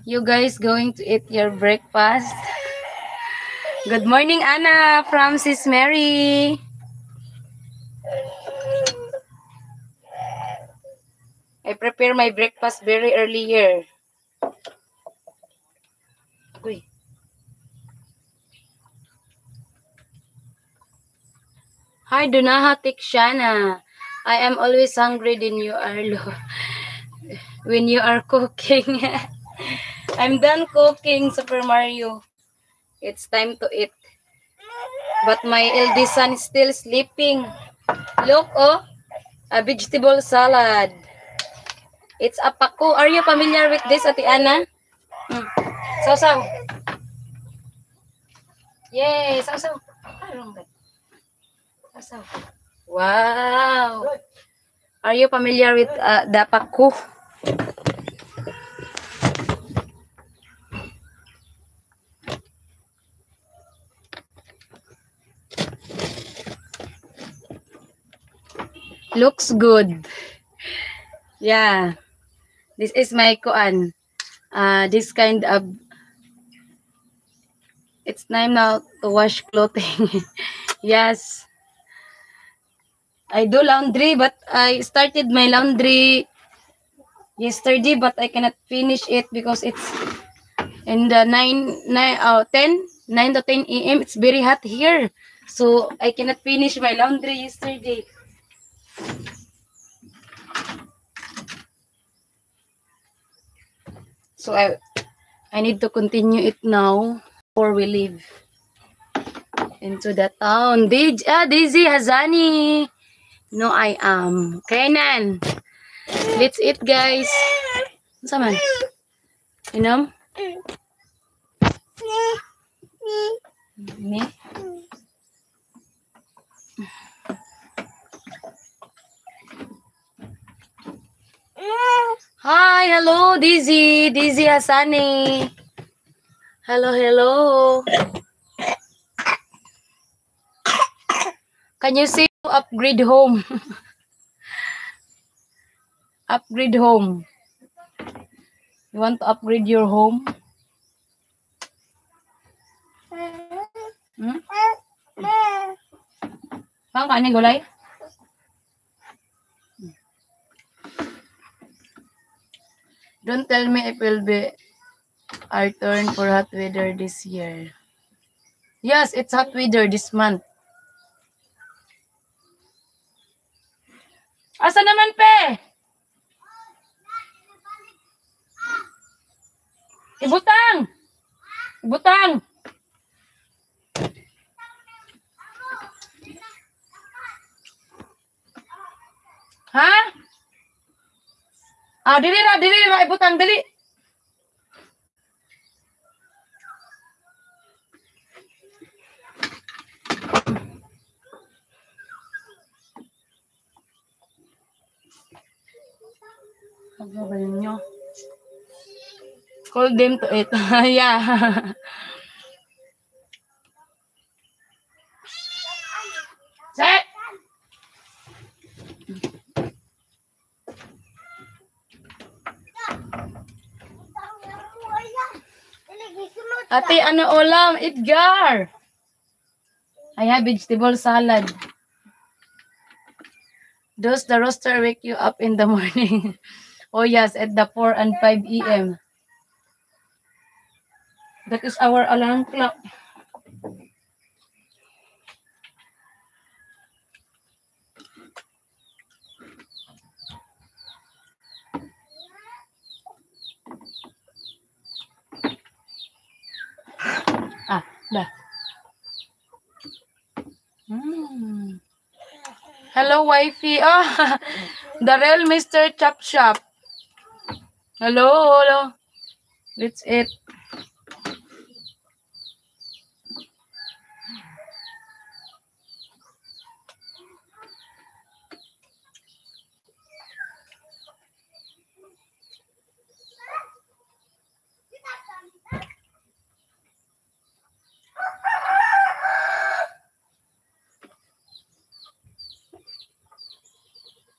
You guys going to eat your breakfast? Good morning, Anna from Sis Mary. I prepare my breakfast very early here. Uy. Hi, Dunaha Tikshana. I am always hungry when you are cooking. I'm done cooking Super Mario. It's time to eat. But my eldest son is still sleeping. Look, oh, a vegetable salad. It's a paku. Are you familiar with this, Ate Ana? Mm. Sausaw. Yay, sausaw. Sausaw. Wow. Are you familiar with the paku? Looks good. Yeah. This is my kuan. This kind of, it's time now to wash clothing. Yes. I do laundry, but I started my laundry yesterday, but I cannot finish it because it's in the 9 to 10 a.m. It's very hot here. So I cannot finish my laundry yesterday. So I need to continue it now before we leave into the town. Daisy Hazani. No, I am. Kenan. Let's eat, guys. Saman. Inom? Ni? Hi, hello, Dizzy. Dizzy Hasani. Hello, hello. Can you see upgrade home? Upgrade home. You want to upgrade your home? Hmm? Bang kanin gulay? Don't tell me it will be our turn for hot weather this year. Yes, it's hot weather this month. Asa naman, pe? Ibutang! Ibutang! Ha? Dili ra, ibutang, dili. Ano ba yun nyo? Call them to it. Yeah. Set! Ate, ano ulam? Edgar! I have vegetable salad. Does the roaster wake you up in the morning? Oh yes, at the 4 and 5 a.m. That is our alarm clock. Dah. Hello, wifey. Oh, the real Mr. Chop Shop. Hello, hello. Let's eat.